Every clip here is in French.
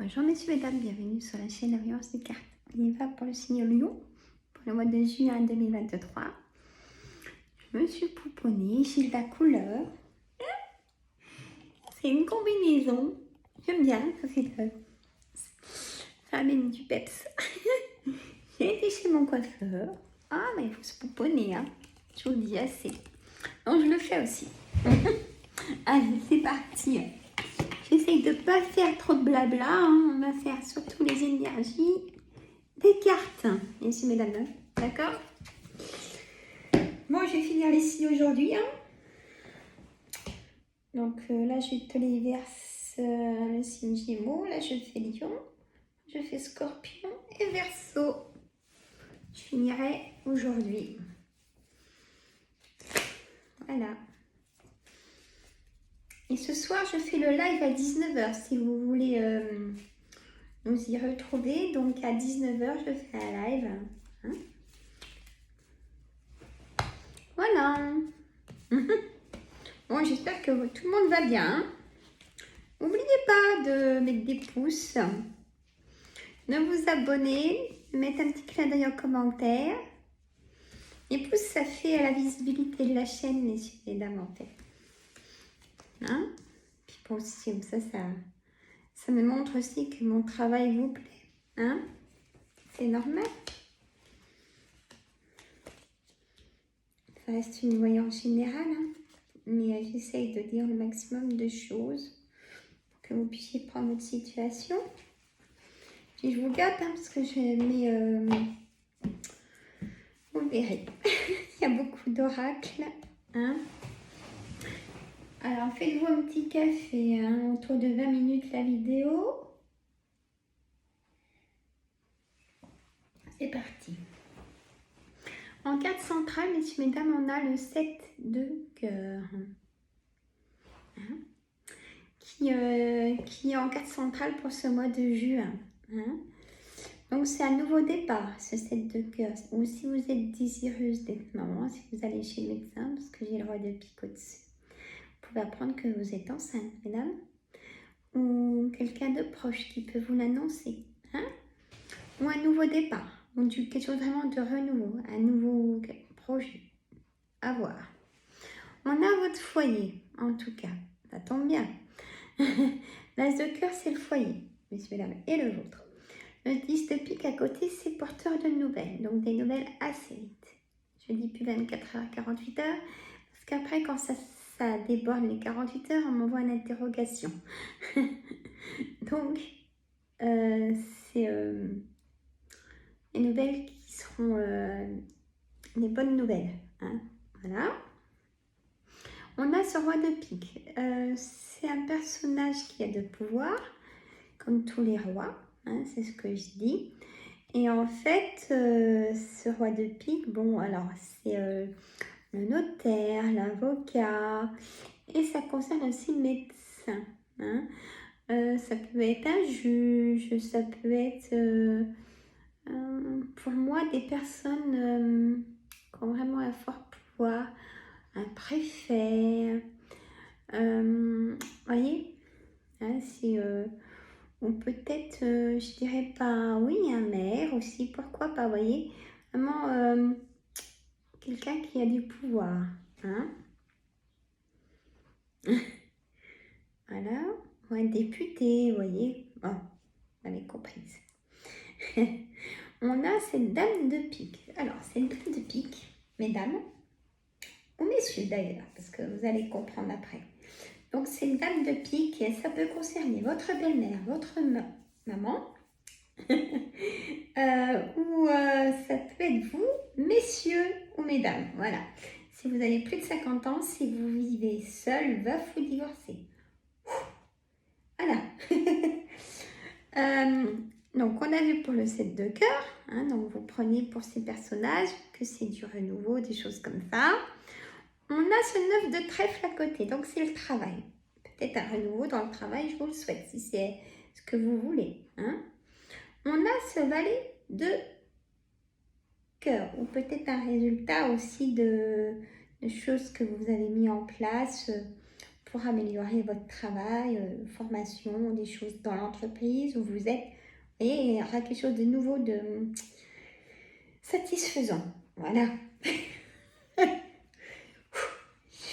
Bonjour messieurs, mesdames, bienvenue sur la chaîne Voyance des cartes. On y va pour le signe Lion pour le mois de juin 2023. Je me suis pouponnée, j'ai de la couleur. C'est une combinaison. J'aime bien, ça amène du peps. J'ai été chez mon coiffeur. Ah, mais il faut se pouponner, hein. Je vous le dis assez. Donc je le fais aussi. Allez, c'est parti. J'essaye de ne pas faire trop de blabla, hein. On va faire surtout les énergies des cartes, messieurs, mesdames, d'accord? Bon, je vais finir les signes aujourd'hui, hein. Donc là, je te les verse le signe Gémeaux, là je fais Lion, je fais Scorpion et Verseau. Je finirai aujourd'hui. Voilà. Et ce soir, je fais le live à 19h si vous voulez nous y retrouver. Donc à 19h, je fais un live. Hein, voilà. Bon, j'espère que tout le monde va bien. N'oubliez pas de mettre des pouces, de vous abonner, de mettre un petit clin d'œil en commentaire. Les pouces, ça fait la visibilité de la chaîne, messieurs et dames, en fait. Hein? Puis bon, aussi, comme ça me montre aussi que mon travail vous plaît. Hein? C'est normal. Ça reste une voyance générale, hein? Mais j'essaye de dire le maximum de choses pour que vous puissiez prendre votre situation. Puis je vous gâte, hein, parce que je mets... vous verrez. Il y a beaucoup d'oracles. Hein? Alors, faites-vous un petit café, hein, autour de 20 minutes la vidéo. C'est parti. En carte centrale, messieurs, mesdames, on a le 7 de cœur. Hein, qui est en carte centrale pour ce mois de juin. Hein. Donc, c'est un nouveau départ, ce 7 de cœur. Ou si vous êtes désireuse d'être maman, si vous allez chez le médecin, parce que j'ai le roi de pique au-dessus. Vous pouvez apprendre que vous êtes enceinte, mesdames. Ou quelqu'un de proche qui peut vous l'annoncer. Hein. Ou un nouveau départ. Ou quelque chose vraiment de renouveau. Un nouveau projet à voir. On a votre foyer, en tout cas. Ça tombe bien. L'as de cœur, c'est le foyer, messieurs, mesdames, et le vôtre. Le 10 de pique à côté, c'est porteur de nouvelles. Donc, des nouvelles assez vite. Je dis plus 24 heures, 48 heures. Parce qu'après, quand ça déborde les 48 heures, on m'envoie une interrogation. Donc, c'est les nouvelles qui seront les bonnes nouvelles. Hein, voilà. On a ce roi de pique. C'est un personnage qui a de pouvoir, comme tous les rois. Hein, c'est ce que je dis. Et en fait, ce roi de pique, bon, alors, c'est le notaire, l'avocat, et ça concerne aussi le médecin. Hein. Ça peut être un juge, ça peut être, pour moi, des personnes qui ont vraiment un fort pouvoir, un préfet, voyez, hein, c'est, ou peut-être, je dirais pas, oui, un maire aussi, pourquoi pas, voyez, vraiment quelqu'un qui a du pouvoir, hein. Voilà, ou un député, vous voyez, bon, vous avez compris. On a cette dame de pique. Alors, cette dame de pique, mesdames, ou messieurs d'ailleurs, parce que vous allez comprendre après. Donc, c'est une dame de pique et ça peut concerner votre belle-mère, votre maman, ou ça peut être vous, messieurs ou mesdames. Voilà. Si vous avez plus de 50 ans, si vous vivez seul, veuf ou divorcé. Voilà. Donc, on a vu pour le 7 de cœur. Hein, donc, vous prenez pour ces personnages que c'est du renouveau, des choses comme ça. On a ce 9 de trèfle à côté, donc c'est le travail. Peut-être un renouveau dans le travail, je vous le souhaite, si c'est ce que vous voulez. Hein. On a ce valet de cœur, ou peut-être un résultat aussi de choses que vous avez mis en place pour améliorer votre travail, formation, des choses dans l'entreprise où vous êtes. Vous voyez, il y aura quelque chose de nouveau, de satisfaisant. Voilà. Je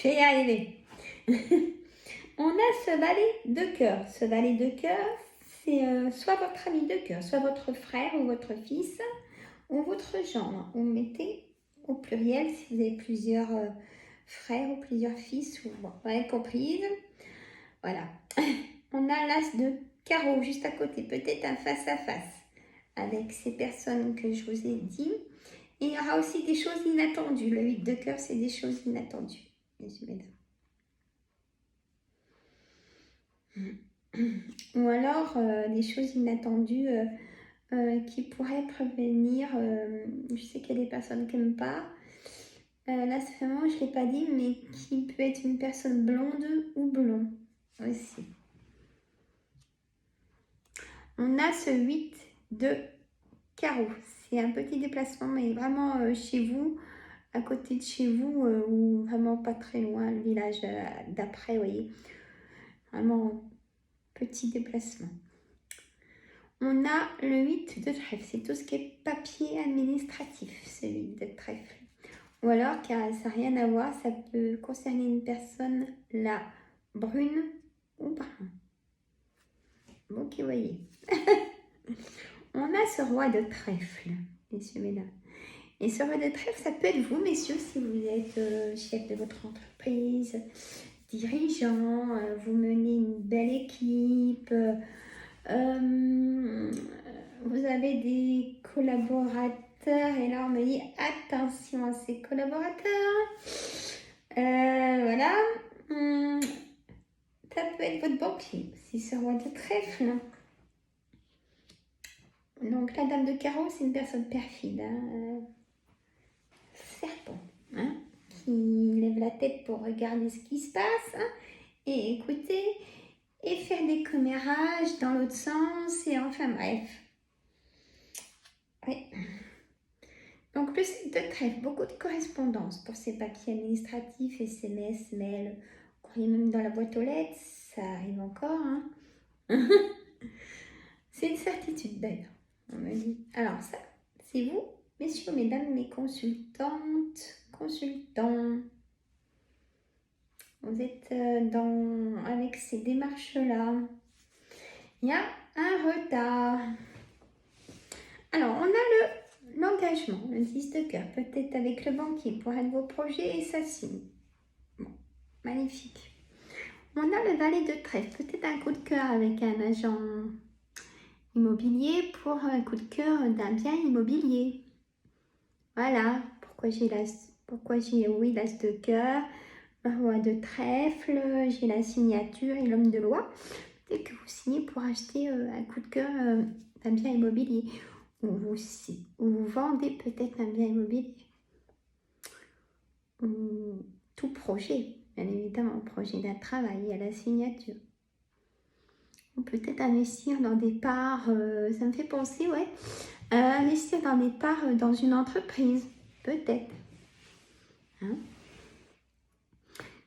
vais y arriver. On a ce valet de cœur. Ce valet de cœur, c'est soit votre ami de cœur, soit votre frère ou votre fils ou votre gendre. Vous mettez au pluriel si vous avez plusieurs frères ou plusieurs fils, ou bon, vous avez compris. Voilà. On a l'as de carreau juste à côté, peut-être un face-à-face avec ces personnes que je vous ai dit. Et il y aura aussi des choses inattendues. Le 8 de cœur, c'est des choses inattendues. Ou alors des choses inattendues qui pourraient prévenir. Je sais qu'il y a des personnes qui n'aiment pas. Là, c'est vraiment, je ne l'ai pas dit, mais qui peut être une personne blonde ou blond aussi. On a ce 8 de carreau. C'est un petit déplacement, mais vraiment chez vous, à côté de chez vous, ou vraiment pas très loin, le village d'après, vous voyez. Vraiment petit déplacement. On a le 8 de trèfle, c'est tout ce qui est papier administratif, ce 8 de trèfle. Ou alors, car ça n'a rien à voir, ça peut concerner une personne, la brune ou brun. Bon, qui voyez. On a ce roi de trèfle, messieurs, mesdames. Et ce roi de trèfle, ça peut être vous, messieurs, si vous êtes chef de votre entreprise, dirigeant, vous menez une belle équipe, vous avez des collaborateurs, et là on me dit attention à ces collaborateurs. Voilà. Ça peut être votre banquier, si c'est roi de trèfle. Donc la dame de carreau, c'est une personne perfide, serpent, qui lève la tête pour regarder ce qui se passe, et écouter, et faire des commérages dans l'autre sens, et enfin bref. Oui. Donc le 7 de trèfle, beaucoup de correspondance pour ces papiers administratifs, SMS, mails, courrier même dans la boîte aux lettres, ça arrive encore. C'est une certitude d'ailleurs, on me dit. Alors ça, c'est vous, messieurs, mesdames, mes consultantes, consultants. Vous êtes avec ces démarches-là. Il y a un retard. Alors, on a l'engagement, le 10 de cœur, peut-être avec le banquier pour un de vos projets et ça signe. Bon, magnifique. On a le valet de trèfle, peut-être un coup de cœur avec un agent immobilier pour un coup de cœur d'un bien immobilier. Voilà, pourquoi j'ai l'as de cœur, le roi de trèfle, j'ai la signature et l'homme de loi. Peut-être que vous signez pour acheter un coup de cœur d'un bien immobilier. Ou vous vendez peut-être un bien immobilier. Ou tout projet, bien évidemment, projet d'un travail à la signature. Ou peut-être investir dans des parts, ça me fait penser, ouais, investir dans des parts dans une entreprise, peut-être.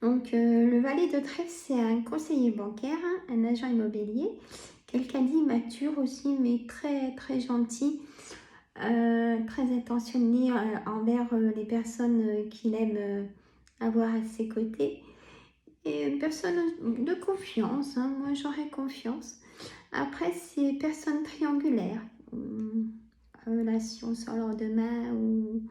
Donc, le valet de trèfle, c'est un conseiller bancaire, un agent immobilier, quelqu'un d'immature aussi, mais très, très gentil, très attentionné envers les personnes qu'il aime avoir à ses côtés. Et une personne de confiance, moi j'aurais confiance. Après, c'est personne triangulaire, relation sans lendemain ou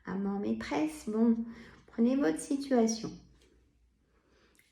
amant-maîtresse. Bon, prenez votre situation.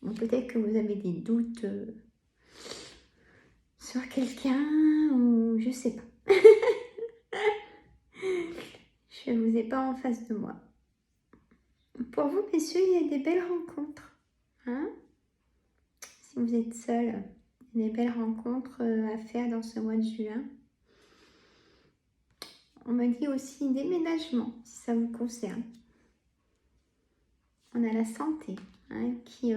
Bon, peut-être que vous avez des doutes sur quelqu'un ou je sais pas. Je ne vous ai pas en face de moi. Pour vous, messieurs, il y a des belles rencontres. Si vous êtes seul, il y a des belles rencontres à faire dans ce mois de juin. On me dit aussi déménagement, si ça vous concerne. On a la santé, qui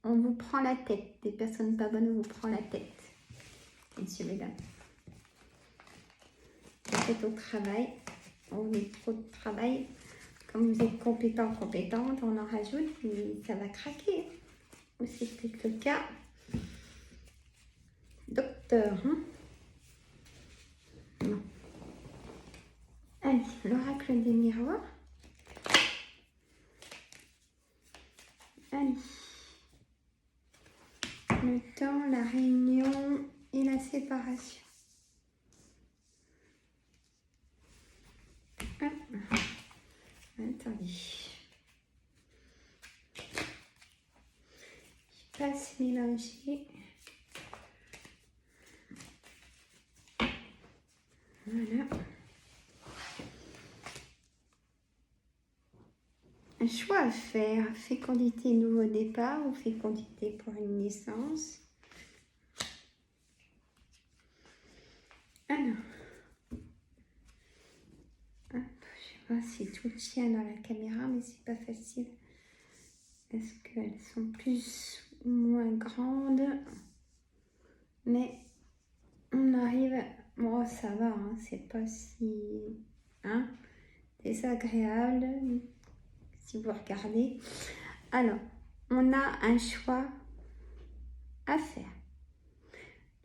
on vous prend la tête. Des personnes pas bonnes, on vous prend la tête. Messieurs, mesdames. Vous êtes au travail, on met trop de travail. Comme vous êtes compétent, compétente, on en rajoute et ça va craquer. ou c'est peut-être le cas. Docteur. Hein? Non. Allez, l'oracle des miroirs. Allez. Le temps, la réunion et la séparation. Ah. Attendez. Je passe mélanger. Voilà. Un choix à faire. Fécondité, nouveau départ ou fécondité pour une naissance. Alors. Hop, je sais pas si tout tient dans la caméra, mais c'est pas facile. Est-ce qu'elles sont plus ou moins grandes? Mais on arrive. Bon, ça va, hein, c'est pas si désagréable si vous regardez. Alors, on a un choix à faire.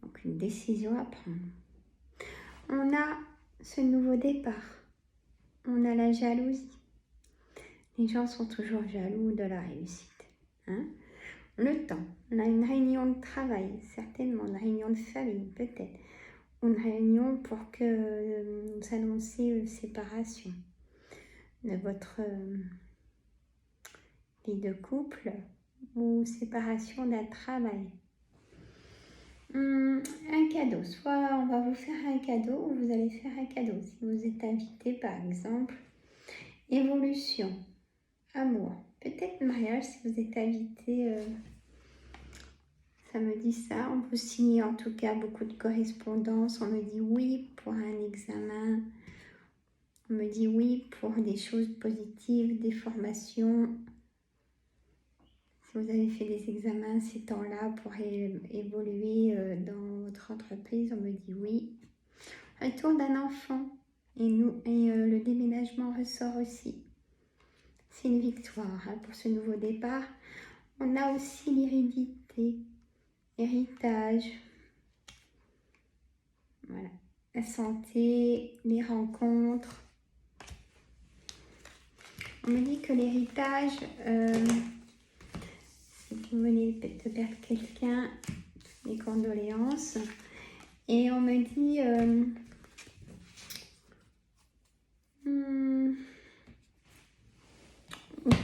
Donc, une décision à prendre. On a ce nouveau départ. On a la jalousie. Les gens sont toujours jaloux de la réussite. Hein? Le temps. On a une réunion de travail, certainement. Une réunion de famille, peut-être. Une réunion pour que vous annoncez une séparation de votre vie de couple ou séparation d'un travail. Un cadeau. Soit on va vous faire un cadeau ou vous allez faire un cadeau. Si vous êtes invité, par exemple. Évolution. Amour. Peut-être mariage si vous êtes invité. Ça me dit ça. On peut signer en tout cas beaucoup de correspondances. On me dit oui pour un examen. On me dit oui pour des choses positives, des formations. Si vous avez fait des examens ces temps-là pour évoluer dans votre entreprise, on me dit oui. Retour d'un enfant. Et le déménagement ressort aussi. C'est une victoire pour ce nouveau départ. On a aussi l'hérédité, héritage. Voilà. La santé, les rencontres. On me dit que l'héritage, si vous venez de perdre quelqu'un, mes condoléances. Et on me dit,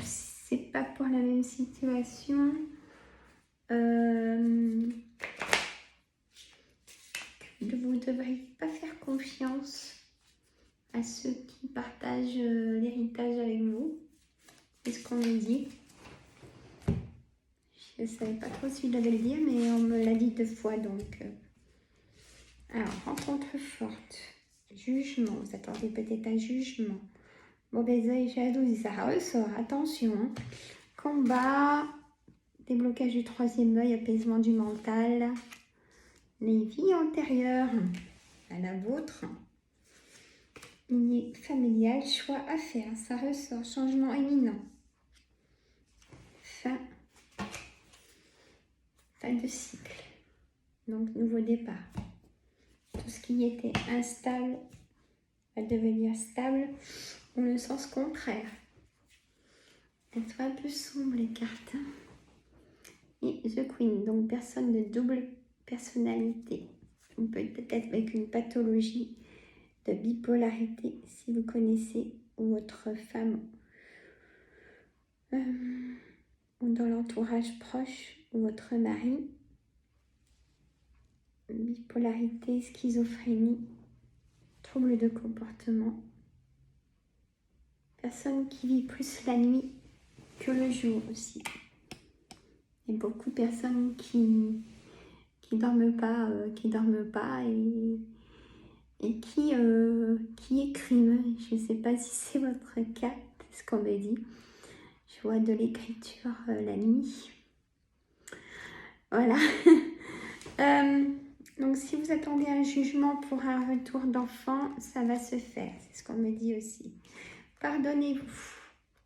c'est pas pour la même situation. Vous ne devriez pas faire confiance à ceux qui partagent l'héritage avec vous. C'est ce qu'on me dit. Je ne savais pas trop si je devais le dire, mais on me l'a dit 2 fois. Donc, alors, rencontre forte. Jugement. Vous attendez peut-être un jugement. Mauvais œil, jalousie, ça ressort. Attention. Hein. Combat. Déblocage du 3e œil, apaisement du mental. Les vies antérieures à la vôtre. Lignée familiale, choix à faire. Ça ressort. Changement imminent. Fin de cycle. Donc, nouveau départ. Tout ce qui était instable va devenir stable ou le sens contraire. Elles sont un peu sombres les cartes. Et The Queen, donc personne de double personnalité. Ou peut-être avec une pathologie de bipolarité si vous connaissez votre femme ou dans l'entourage proche ou votre mari. Bipolarité, schizophrénie, trouble de comportement. Personne qui vit plus la nuit que le jour aussi. Il y a beaucoup de personnes qui dorment pas et qui écrivent. Je ne sais pas si c'est votre cas, c'est ce qu'on me dit. Je vois de l'écriture la nuit. Voilà. Donc si vous attendez un jugement pour un retour d'enfant, ça va se faire. C'est ce qu'on me dit aussi. Pardonnez-vous.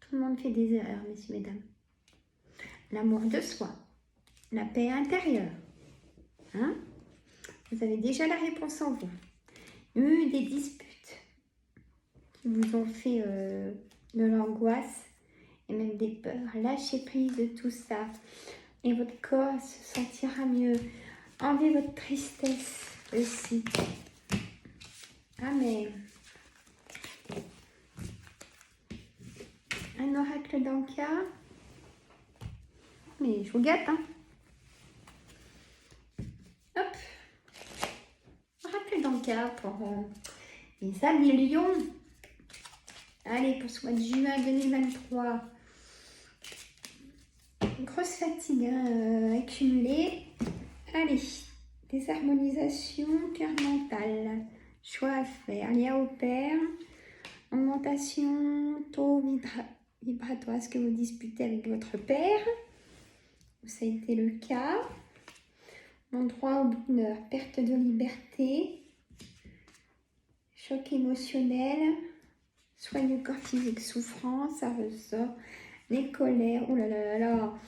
Tout le monde fait des erreurs, messieurs, mesdames. L'amour de soi. la paix intérieure. Hein? Vous avez déjà la réponse en vous. Eu des disputes qui vous ont fait de l'angoisse et même des peurs. Lâchez prise de tout ça et votre corps se sentira mieux. Enlevez votre tristesse aussi. Amen. Un oracle d'Anka. Mais je vous gâte, hein. Hop. Oracle d'Anka pour les amis Lions. Allez, pour ce mois de juin 2023. Une grosse fatigue accumulée. Allez, désharmonisation cœur mental. Choix à faire. Lien au père. Augmentation taux vibratoire. Est-ce que vous disputez avec votre père? Ça a été le cas. Mon droit au bonheur. Perte de liberté. Choc émotionnel. Soigne le corps physique. Souffrance. Ça ressort. Les colères. Oh là là là là.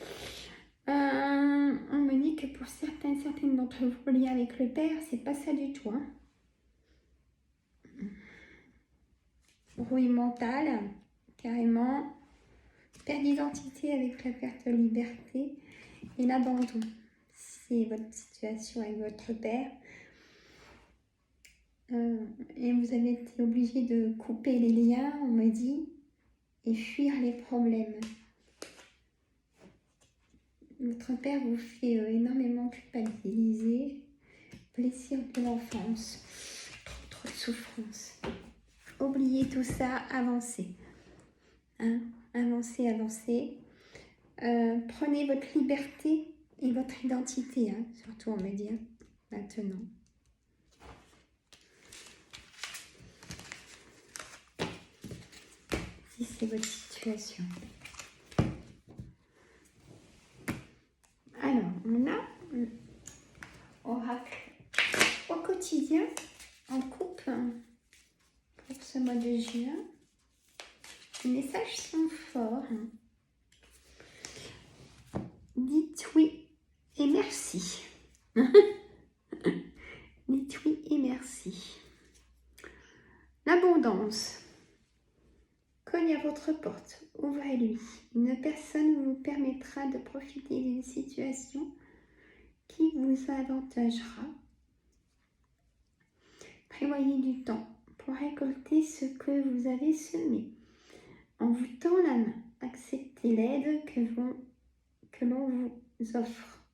On me dit que pour certaines d'entre vous, le lien avec le père, c'est pas ça du tout. Hein. Rouille mentale, carrément. Perte d'identité avec la perte de liberté et l'abandon. C'est votre situation avec votre père. Et vous avez été obligé de couper les liens, on me dit, et fuir les problèmes. Votre père vous fait énormément culpabiliser, blessure de l'enfance, trop de souffrance. Oubliez tout ça, avancez. Hein? Avancez. Prenez votre liberté et votre identité, hein? Surtout on me dit maintenant. Si c'est votre situation. Alors, on a oracle au quotidien, en couple, pour ce mois de juin. Les messages sont forts. Dites oui et merci. Dites oui et merci. L'abondance. Cogne à votre porte, ouvrez-lui. Une personne vous permettra de profiter d'une situation qui vous avantagera. Prévoyez du temps pour récolter ce que vous avez semé. On vous tend la main, acceptez l'aide que l'on vous offre.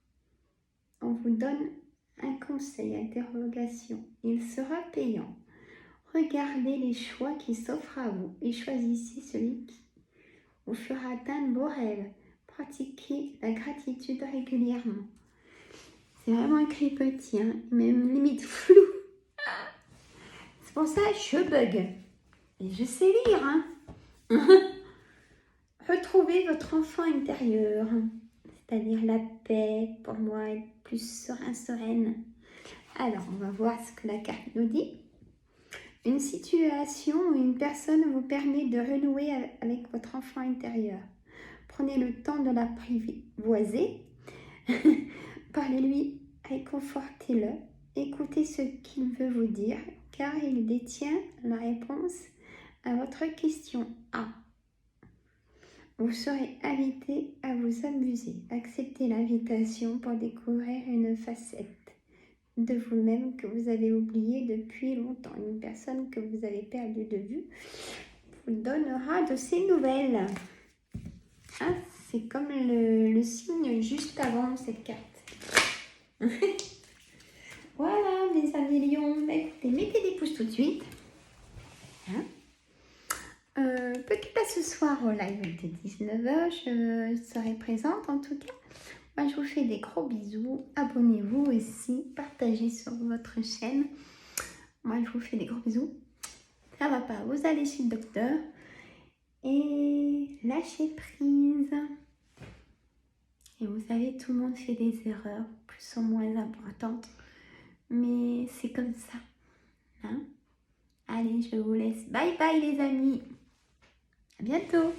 On vous donne un conseil, interrogation. Il sera payant. Regardez les choix qui s'offrent à vous et choisissez celui qui vous fera atteindre vos rêves. Pratiquez la gratitude régulièrement. C'est vraiment écrit petit, hein, même limite flou. C'est pour ça que je bug. Et je sais lire, hein. Retrouvez votre enfant intérieur, c'est-à-dire la paix, pour moi, être plus sereine. Alors, on va voir ce que la carte nous dit. Une situation ou une personne vous permet de renouer avec votre enfant intérieur. Prenez le temps de l'apprivoiser. Parlez-lui, réconfortez-le. Écoutez ce qu'il veut vous dire, car il détient la réponse à votre question A. Vous serez invité à vous amuser. Acceptez l'invitation pour découvrir une facette de vous-même que vous avez oubliée depuis longtemps. Une personne que vous avez perdue de vue vous donnera de ses nouvelles. Hein, c'est comme le signe juste avant cette carte. Voilà, mes amis lions. Écoutez, mettez des pouces tout de suite. Hein, peut-être pas ce soir au live de 19h, je serai présente en tout cas. Moi, je vous fais des gros bisous. Abonnez-vous aussi, partagez sur votre chaîne. Moi, je vous fais des gros bisous. Ça va pas, vous allez chez le docteur et lâchez prise. Et vous savez, tout le monde fait des erreurs, plus ou moins importantes, mais c'est comme ça. Hein? Allez, je vous laisse. Bye bye les amis. À bientôt.